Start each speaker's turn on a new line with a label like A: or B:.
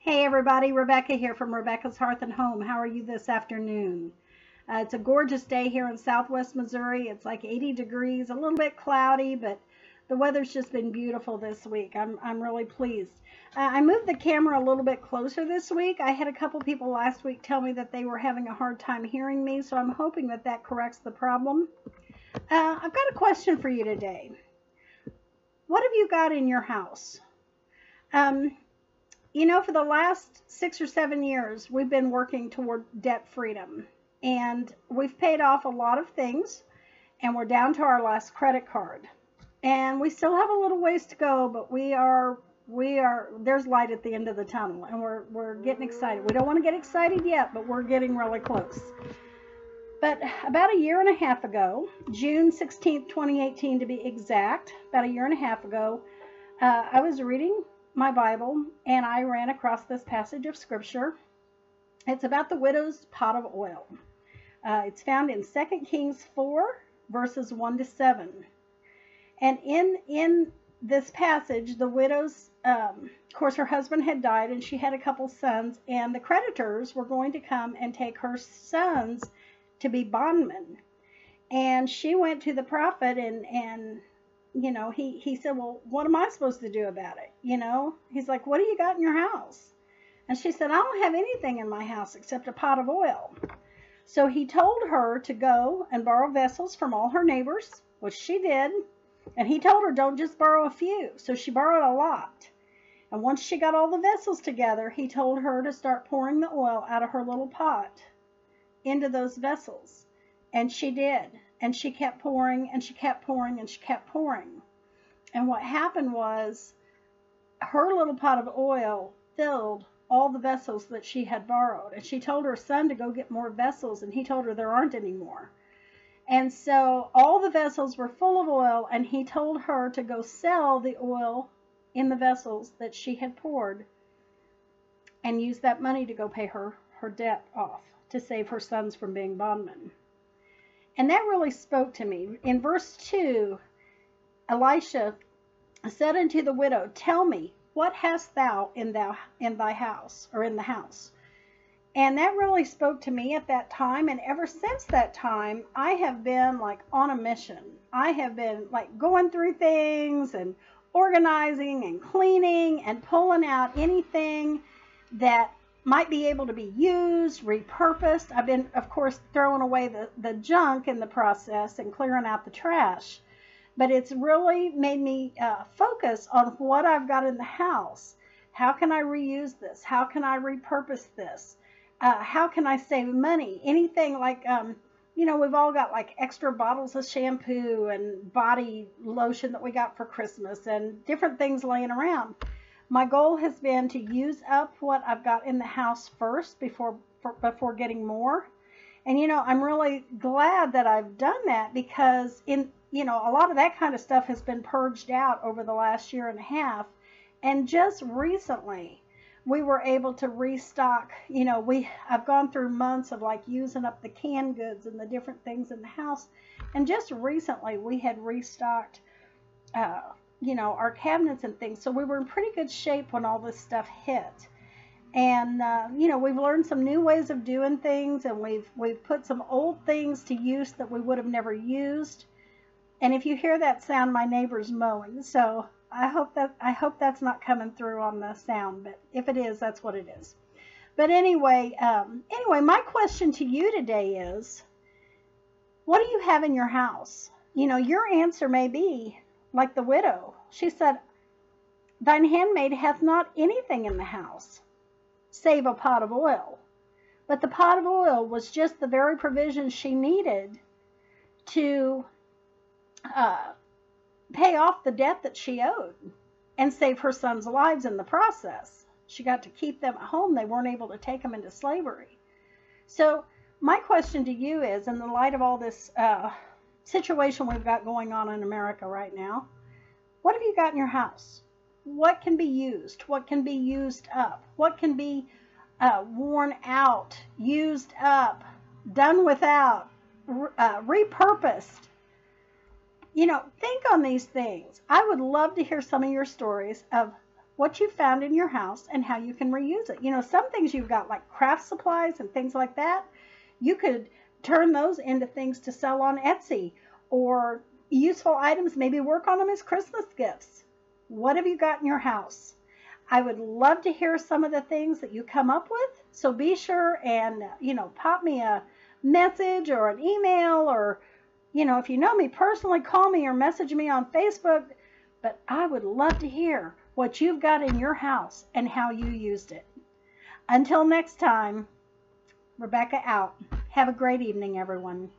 A: Hey everybody, Rebecca here from Rebecca's Hearth and Home. How are you this afternoon? It's a gorgeous day here in Southwest Missouri. It's like 80 degrees, a little bit cloudy, but the weather's just been beautiful this week. I'm really pleased. I moved the camera a little bit closer this week. I had a couple people last week tell me that they were having a hard time hearing me, so I'm hoping that that corrects the problem. I've got a question for you today. What have you got in your house? For the last 6 or 7 years, we've been working toward debt freedom, and we've paid off a lot of things, and we're down to our last credit card, and we still have a little ways to go, but there's light at the end of the tunnel, and we're getting excited. We don't want to get excited yet, but we're getting really close. But about a year and a half ago, June 16th, 2018 to be exact, about a year and a half ago, I was reading my Bible, and I ran across this passage of scripture. It's about the widow's pot of oil. It's found in 2 Kings 4, verses 1 to 7. And in this passage, the widow's, of course, her husband had died, and she had a couple sons, and the creditors were going to come and take her sons to be bondmen. And she went to the prophet, and he said, well, what am I supposed to do about it? He's like, what do you got in your house? And she said, I don't have anything in my house except a pot of oil. So he told her to go and borrow vessels from all her neighbors, which she did. And he told her, don't just borrow a few. So she borrowed a lot. And once she got all the vessels together, he told her to start pouring the oil out of her little pot into those vessels. And she did. And she kept pouring, and she kept pouring, and she kept pouring. And what happened was her little pot of oil filled all the vessels that she had borrowed. And she told her son to go get more vessels, and he told her there aren't any more. And so all the vessels were full of oil, and he told her to go sell the oil in the vessels that she had poured and use that money to go pay her debt off to save her sons from being bondmen. And that really spoke to me. In verse 2, Elisha said unto the widow, tell me, what hast thou in thy house, or in the house? And that really spoke to me at that time. And ever since that time, I have been like on a mission. I have been like going through things and organizing and cleaning and pulling out anything that might be able to be used, repurposed. I've been, of course, throwing away the junk in the process and clearing out the trash. But it's really made me focus on what I've got in the house. How can I reuse this? How can I repurpose this? How can I save money? Anything like, we've all got like extra bottles of shampoo and body lotion that we got for Christmas and different things laying around. My goal has been to use up what I've got in the house first before getting more. And, I'm really glad that I've done that because a lot of that kind of stuff has been purged out over the last year and a half. And just recently, we were able to restock. I've gone through months of like using up the canned goods and the different things in the house. And just recently, we had restocked our cabinets and things. So we were in pretty good shape when all this stuff hit. And, we've learned some new ways of doing things, and we've put some old things to use that we would have never used. And if you hear that sound, my neighbor's mowing. So I hope that's not coming through on the sound, but if it is, that's what it is. But anyway, my question to you today is, what do you have in your house? Your answer may be like the widow. She said, thine handmaid hath not anything in the house, save a pot of oil. But the pot of oil was just the very provision she needed to pay off the debt that she owed and save her sons' lives in the process. She got to keep them at home. They weren't able to take them into slavery. So my question to you is, in the light of all this situation we've got going on in America right now, what have you got in your house? What can be used? What can be used up? What can be worn out, used up, done without, repurposed? Think on these things. I would love to hear some of your stories of what you found in your house and how you can reuse it. You know, some things you've got like craft supplies and things like that. You could turn those into things to sell on Etsy, or useful items, maybe work on them as Christmas gifts. What have you got in your house? I would love to hear some of the things that you come up with. So be sure and, pop me a message or an email, or, if you know me personally, call me or message me on Facebook. But I would love to hear what you've got in your house and how you used it. Until next time, Rebecca out. Have a great evening, everyone.